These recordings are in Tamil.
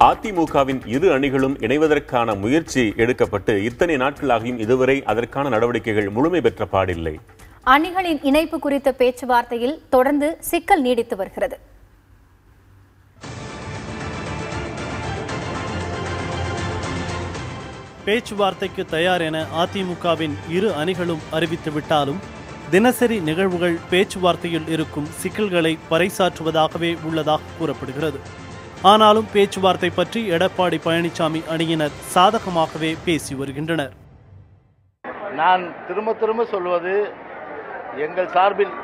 அதிமுகவின் இரு அணிகளும் இணைவதற்கான முயற்சி எடுக்கப்பட்டு இத்தனை நாட்களாகியும் இதுவரை அதற்கான நடவடிக்கைகள் முழுமை பெற்ற பாடில்லை. அணிகளின் இணைப்பு குறித்த பேச்சுவார்த்தையில் தொடர்ந்து சிக்கல் நீடித்து வருகிறது. பேச்சுவார்த்தைக்கு தயார் என அதிமுகவின் இரு அணிகளும் அறிவித்துவிட்டாலும் தினசரி நிகழ்வுகள் பேச்சுவார்த்தையில் இருக்கும் சிக்கல்களை பறைசாற்றுவதாகவே உள்ளதாக கூறப்படுகிறது. ஆனாலும் பேச்சுவார்த்தை பற்றி எடப்பாடி பழனிசாமி அணியினர் சாதகமாகவே பேசி வருகின்றனர். நான் திரும்ப சொல்வது, எங்கள் சார்பில்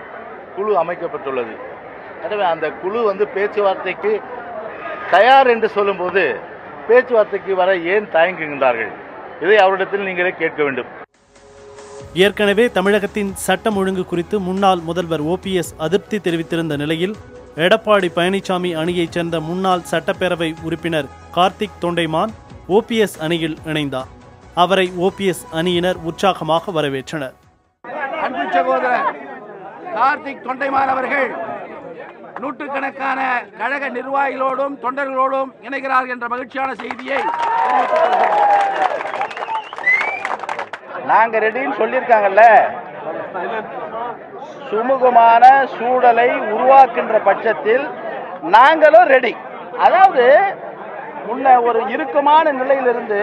குழு அமைக்கப்பட்டுள்ளது. எனவே அந்த குழு பேச்சுவார்த்தைக்கு தயார் என்று சொல்லும்போது பேச்சுவார்த்தைக்கு வர ஏன் தயங்குகின்றார்கள்? இதை அவரிடத்தில் நீங்களே கேட்க வேண்டும். ஏற்கனவே தமிழகத்தின் சட்டம் ஒழுங்கு குறித்து முன்னாள் முதல்வர் OPS அதிருப்தி தெரிவித்திருந்த நிலையில் எடப்பாடி பழனிசாமி அணியைச் சேர்ந்த முன்னாள் சட்டப்பேரவை உறுப்பினர் கார்த்திக் தொண்டைமான் OPS அணியில் இணைந்தார். அவரை OPS அணியினர் உற்சாகமாக வரவேற்றனர். அன்பு சகோதரர் கார்த்திக் தொண்டைமான் அவர்கள் நூற்றுக்கணக்கான கழக நிர்வாகிகளோடும் தொண்டர்களோடும் இணைகிறார்கள் என்ற மகிழ்ச்சியான செய்தியை நாங்க ரெடின்னு சொல்லியிருக்காங்கல்ல. சுமூகமான சூழலை உருவாக்குகின்ற பட்சத்தில் நாங்களும் ரெடி. அதாவது முன்ன ஒரு இறுக்கமான நிலையிலிருந்து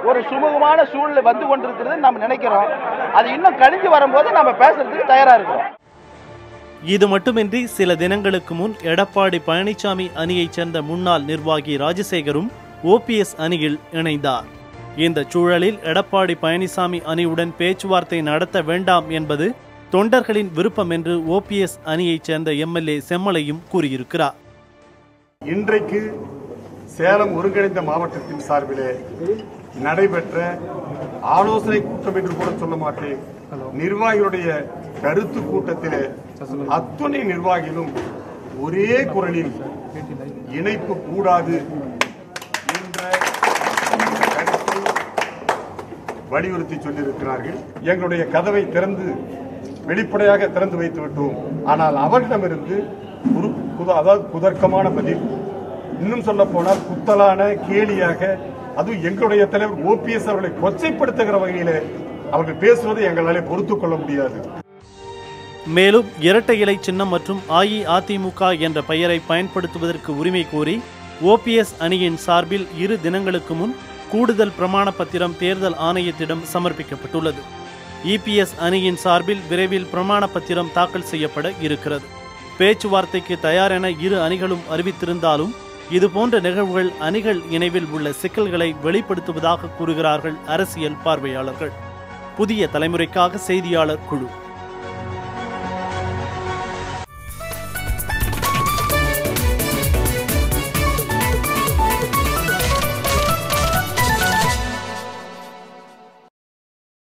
ஒரு சுமூகமான சூழல் வந்து கொண்டிருக்கிறது நம்ம நினைக்கிறோம். அது இன்னும் கழிஞ்சு வரும்போது நம்ம பேசுறதுக்கு தயாரா இருக்கிறோம். இது மட்டுமின்றி சில தினங்களுக்கு முன் எடப்பாடி பழனிசாமி அணியைச் சேர்ந்த முன்னாள் நிர்வாகி ராஜசேகரும் OPS அணியில் இணைந்தார். இந்த சூழலில் எடப்பாடி பழனிசாமி அணியுடன் பேச்சுவார்த்தை நடத்த வேண்டாம் என்பது தொண்டர்களின் விருப்பம் என்று OPS அணியைச் சேர்ந்த MLA செம்மலையும் கூறியிருக்கிறார். இன்றைக்கு சேலம் ஒருங்கிணைந்த மாவட்டத்தின் சார்பிலே நடைபெற்ற ஆலோசனை கூட்டம் என்று கூட சொல்ல மாட்டேன், நிர்வாகிகளுடைய கருத்து கூட்டத்திலே அத்துணை நிர்வாகிகளும் ஒரே குரலில் இணைப்பு கூடாது என்ற கருத்தை வலியுறுத்தி சொல்லியிருக்கிறார்கள். எங்களுடைய கதவை திறந்து வெளிப்படையாக திறந்து வைத்து விட்டோம். ஆனால் அவர்களிடமிருந்து குதர்க்கமான பதில், இன்னும் சொல்ல போனால் குத்தலான கேலியாக, அதுவும் எங்களுடைய தலைவர் OPS அவர்களை கொச்சைப்படுத்துகிற வகையிலே அவர்கள் பேசுவதை எங்களாலே பொறுத்துக் கொள்ள முடியாது. மேலும் இரட்டை இலை சின்னம் மற்றும் அஇஅதிமுக என்ற பெயரை பயன்படுத்துவதற்கு உரிமை கோரி OPS அணியின் சார்பில் 2 தினங்களுக்கு முன் கூடுதல் பிரமாண பத்திரம் தேர்தல் ஆணையத்திடம் சமர்ப்பிக்கப்பட்டுள்ளது. EPS அணியின் சார்பில் விரைவில் பிரமாண பத்திரம் தாக்கல் செய்யப்பட இருக்கிறது. பேச்சுவார்த்தைக்கு தயார் என 2 அணிகளும் அறிவித்திருந்தாலும் இதுபோன்ற நிகழ்வுகள் அணிகள் இணைவில் உள்ள சிக்கல்களை வெளிப்படுத்துவதாக கூறுகிறார்கள் அரசியல் பார்வையாளர்கள். புதிய தலைமுறைக்காக செய்தியாளர் குழு.